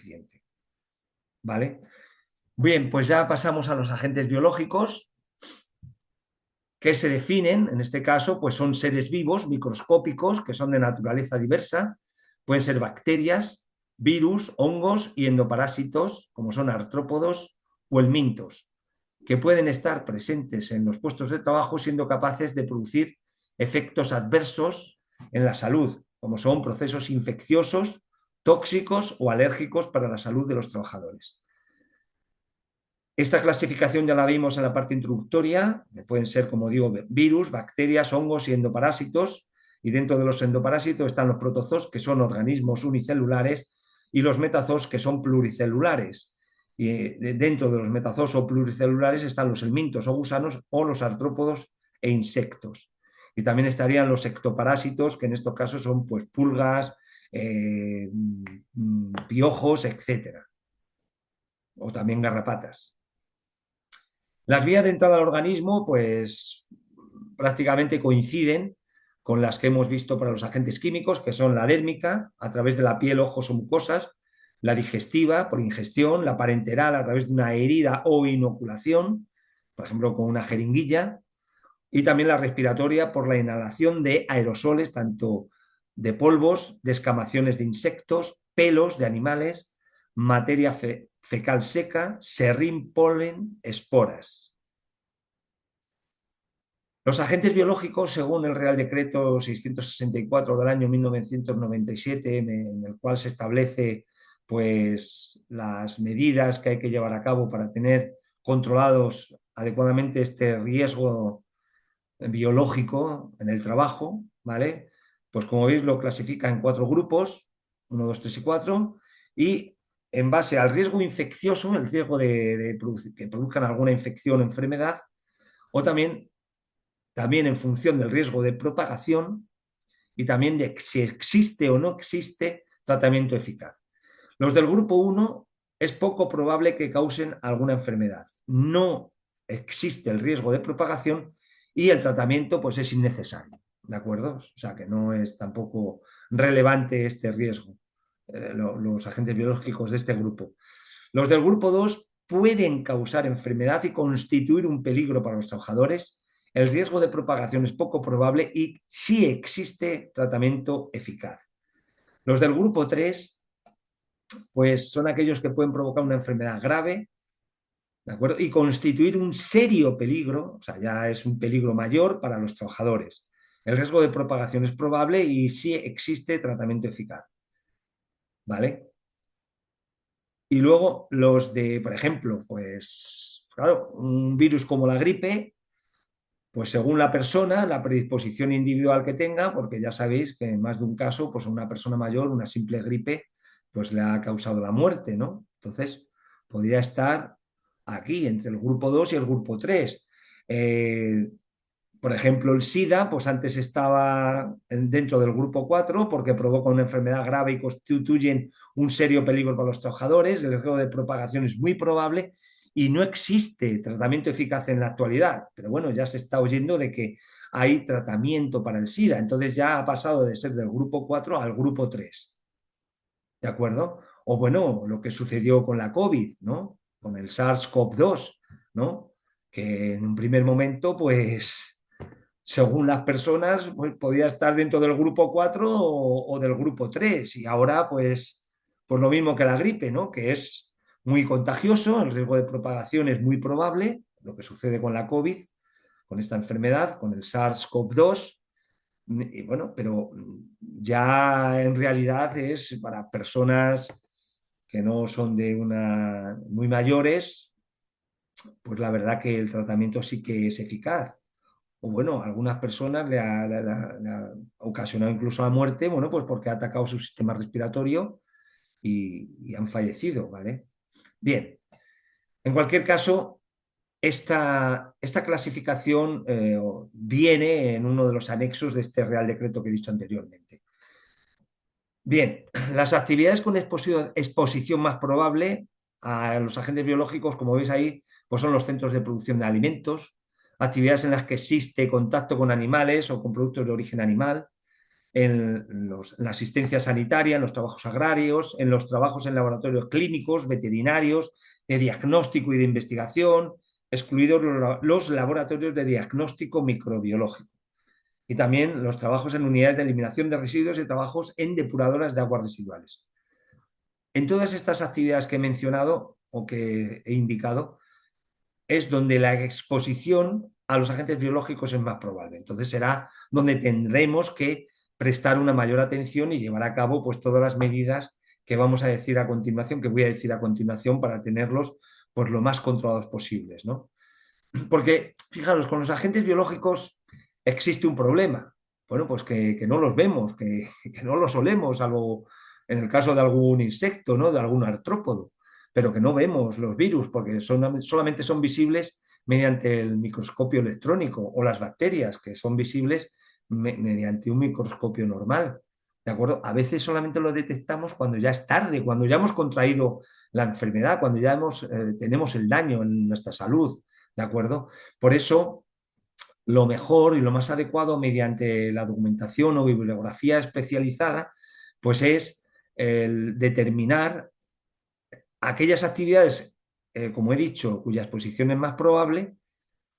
suficiente. ¿Vale? Bien, pues ya pasamos a los agentes biológicos que se definen, en este caso, pues son seres vivos, microscópicos, que son de naturaleza diversa, pueden ser bacterias, virus, hongos y endoparásitos, como son artrópodos o helmintos, que pueden estar presentes en los puestos de trabajo siendo capaces de producir efectos adversos en la salud, como son procesos infecciosos, tóxicos o alérgicos para la salud de los trabajadores. Esta clasificación ya la vimos en la parte introductoria, que pueden ser, como digo, virus, bacterias, hongos y endoparásitos, y dentro de los endoparásitos están los protozoos, que son organismos unicelulares, y los metazoos, que son pluricelulares. Y dentro de los metazoos o pluricelulares están los helmintos o gusanos o los artrópodos e insectos. Y también estarían los ectoparásitos, que en estos casos son pues, pulgas, piojos, etc. O también garrapatas. Las vías de entrada al organismo, pues prácticamente coinciden con las que hemos visto para los agentes químicos, que son la dérmica, a través de la piel, ojos o mucosas, la digestiva, por ingestión, la parenteral, a través de una herida o inoculación, por ejemplo, con una jeringuilla, y también la respiratoria por la inhalación de aerosoles, tanto de polvos, de escamaciones de insectos, pelos de animales, materia fecal seca, serrín, polen, esporas. Los agentes biológicos, según el Real Decreto 664 del año 1997, en el cual se establece pues, las medidas que hay que llevar a cabo para tener controlados adecuadamente este riesgo biológico en el trabajo, ¿vale? Pues como veis lo clasifica en 4 grupos, 1, 2, 3 y 4, y en base al riesgo infeccioso, el riesgo de que produzcan alguna infección o enfermedad, o también en función del riesgo de propagación y también de si existe o no existe tratamiento eficaz. Los del grupo 1 es poco probable que causen alguna enfermedad. No existe el riesgo de propagación y el tratamiento pues es innecesario, ¿de acuerdo? O sea que no es tampoco relevante este riesgo, los agentes biológicos de este grupo. Los del grupo 2 pueden causar enfermedad y constituir un peligro para los trabajadores. El riesgo de propagación es poco probable y sí existe tratamiento eficaz. Los del grupo 3 pues son aquellos que pueden provocar una enfermedad grave, ¿de acuerdo? Y constituir un serio peligro, o sea, ya es un peligro mayor para los trabajadores. El riesgo de propagación es probable y sí existe tratamiento eficaz, ¿vale? Y luego los de, por ejemplo, pues, claro, un virus como la gripe, pues según la persona, la predisposición individual que tenga, porque ya sabéis que en más de un caso, pues a una persona mayor, una simple gripe, pues le ha causado la muerte, ¿no? Entonces, podría estar aquí, entre el grupo 2 y el grupo 3. Por ejemplo, el SIDA, pues antes estaba dentro del grupo 4 porque provoca una enfermedad grave y constituyen un serio peligro para los trabajadores. El riesgo de propagación es muy probable y no existe tratamiento eficaz en la actualidad. Pero bueno, ya se está oyendo de que hay tratamiento para el SIDA. Entonces ya ha pasado de ser del grupo 4 al grupo 3. ¿De acuerdo? O bueno, lo que sucedió con la COVID, ¿no? Con el SARS-CoV-2, ¿no? Que en un primer momento, pues según las personas, pues podía estar dentro del grupo 4 o del grupo 3. Y ahora, pues lo mismo que la gripe, ¿no? Que es muy contagioso, el riesgo de propagación es muy probable, lo que sucede con la COVID, con esta enfermedad, con el SARS-CoV-2. Y bueno, pero ya en realidad es para personas que no son de una muy mayores, pues la verdad que el tratamiento sí que es eficaz. O bueno, a algunas personas le ha ocasionado incluso la muerte, bueno, pues porque ha atacado su sistema respiratorio y han fallecido, ¿vale? Bien, en cualquier caso, esta clasificación viene en uno de los anexos de este Real Decreto que he dicho anteriormente. Bien, las actividades con exposición más probable a los agentes biológicos, como veis ahí, pues son los centros de producción de alimentos, actividades en las que existe contacto con animales o con productos de origen animal, la asistencia sanitaria, en los trabajos agrarios, en los trabajos en laboratorios clínicos, veterinarios, de diagnóstico y de investigación, excluidos los laboratorios de diagnóstico microbiológico. Y también los trabajos en unidades de eliminación de residuos y trabajos en depuradoras de aguas residuales. En todas estas actividades que he mencionado o que he indicado, es donde la exposición a los agentes biológicos es más probable. Entonces será donde tendremos que prestar una mayor atención y llevar a cabo pues todas las medidas que vamos a decir a continuación, que voy a decir a continuación para tenerlos pues lo más controlados posibles, ¿no? Porque, fijaros, con los agentes biológicos existe un problema. Bueno, pues que no los vemos, que no los olemos, algo en el caso de algún insecto, ¿no? De algún artrópodo, pero que no vemos los virus porque solamente son visibles mediante el microscopio electrónico o las bacterias que son visibles mediante un microscopio normal. ¿De acuerdo? A veces solamente lo detectamos cuando ya es tarde, cuando ya hemos contraído la enfermedad, cuando ya tenemos el daño en nuestra salud. ¿De acuerdo? Por eso, lo mejor y lo más adecuado mediante la documentación o bibliografía especializada, pues es el determinar aquellas actividades, como he dicho, cuya exposición es más probable,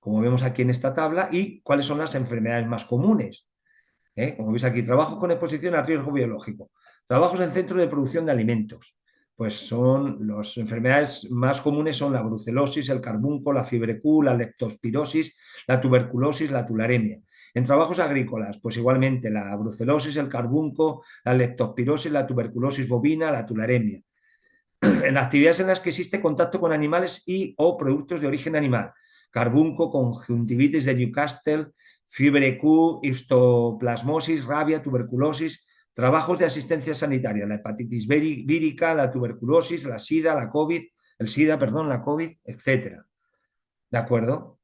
como vemos aquí en esta tabla, y cuáles son las enfermedades más comunes. Como veis aquí, trabajos con exposición a riesgo biológico, trabajos en centros de producción de alimentos. Pues son las enfermedades más comunes son la brucelosis, el carbunco, la fiebre Q, la leptospirosis, la tuberculosis, la tularemia. En trabajos agrícolas, pues igualmente la brucelosis, el carbunco, la leptospirosis, la tuberculosis bovina, la tularemia. En actividades en las que existe contacto con animales y o productos de origen animal, carbunco, conjuntivitis de Newcastle, fiebre Q, histoplasmosis, rabia, tuberculosis, trabajos de asistencia sanitaria, la hepatitis vírica, la tuberculosis, la SIDA, la COVID, el SIDA, perdón, la COVID, etcétera. ¿De acuerdo?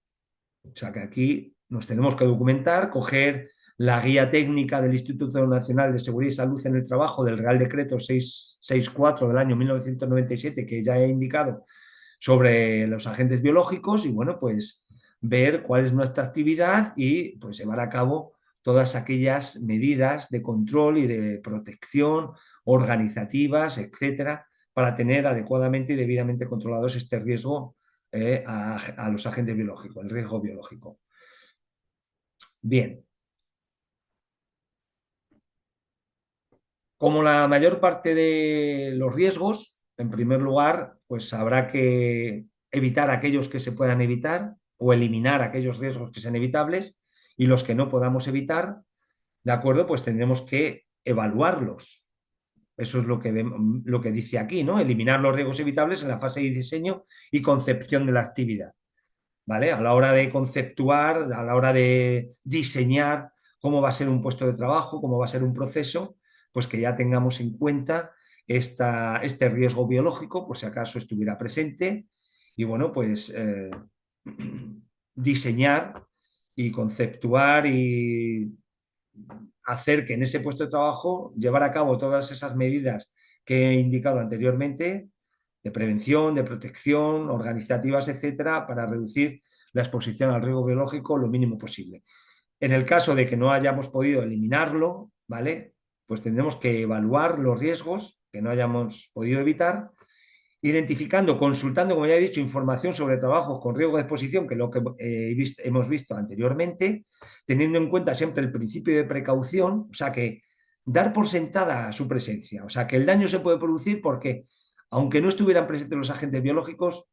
O sea que aquí nos tenemos que documentar, coger la guía técnica del Instituto Nacional de Seguridad y Salud en el Trabajo del Real Decreto 664 del año 1997, que ya he indicado, sobre los agentes biológicos y, bueno, pues ver cuál es nuestra actividad y pues llevar a cabo todas aquellas medidas de control y de protección organizativas, etcétera, para tener adecuadamente y debidamente controlados este riesgo a los agentes biológicos, el riesgo biológico. Bien, como la mayor parte de los riesgos, en primer lugar, pues habrá que evitar aquellos que se puedan evitar o eliminar aquellos riesgos que sean evitables y los que no podamos evitar, ¿de acuerdo? Pues tendremos que evaluarlos. Eso es lo que dice aquí, ¿no? Eliminar los riesgos evitables en la fase de diseño y concepción de la actividad. ¿Vale? A la hora de conceptuar, a la hora de diseñar cómo va a ser un puesto de trabajo, cómo va a ser un proceso, pues que ya tengamos en cuenta este riesgo biológico, por si acaso estuviera presente, y bueno, pues diseñar y conceptuar y hacer que en ese puesto de trabajo llevar a cabo todas esas medidas que he indicado anteriormente de prevención, de protección, organizativas, etcétera, para reducir la exposición al riesgo biológico lo mínimo posible. En el caso de que no hayamos podido eliminarlo, ¿vale? Pues tendremos que evaluar los riesgos que no hayamos podido evitar, identificando, consultando, como ya he dicho, información sobre trabajos con riesgo de exposición, que es lo que hemos visto anteriormente, teniendo en cuenta siempre el principio de precaución, o sea que dar por sentada su presencia, o sea que el daño se puede producir porque, aunque no estuvieran presentes los agentes biológicos,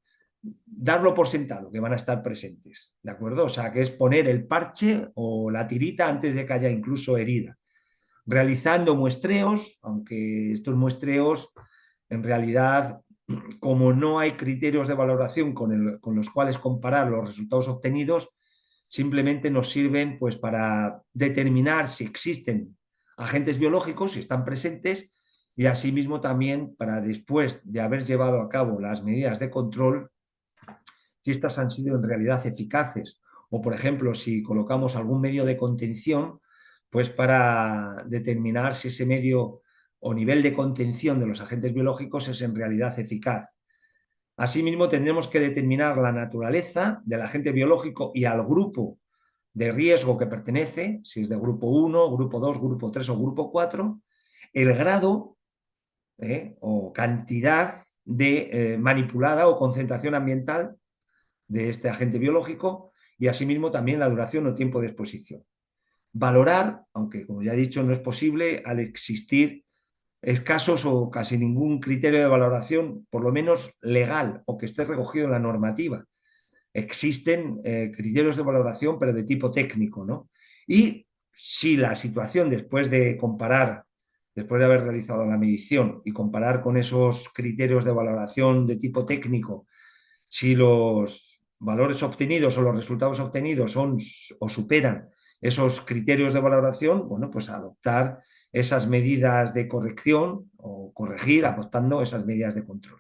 darlo por sentado, que van a estar presentes, ¿de acuerdo? O sea que es poner el parche o la tirita antes de que haya incluso herida. Realizando muestreos, aunque estos muestreos en realidad, como no hay criterios de valoración con los cuales comparar los resultados obtenidos, simplemente nos sirven pues, para determinar si existen agentes biológicos, si están presentes, y asimismo también para después de haber llevado a cabo las medidas de control, si estas han sido en realidad eficaces. O, por ejemplo, si colocamos algún medio de contención, pues para determinar si ese medio o nivel de contención de los agentes biológicos es en realidad eficaz. Asimismo, tendremos que determinar la naturaleza del agente biológico y al grupo de riesgo que pertenece, si es de grupo 1, grupo 2, grupo 3 o grupo 4, el grado o cantidad de manipulada o concentración ambiental de este agente biológico y asimismo también la duración o tiempo de exposición. Valorar, aunque como ya he dicho no es posible al existir escasos o casi ningún criterio de valoración, por lo menos legal o que esté recogido en la normativa. Existen criterios de valoración, pero de tipo técnico, ¿no? Y si la situación después de comparar, después de haber realizado la medición y comparar con esos criterios de valoración de tipo técnico, si los valores obtenidos o los resultados obtenidos son o superan esos criterios de valoración, bueno, pues adoptar esas medidas de corrección o corregir adoptando esas medidas de control.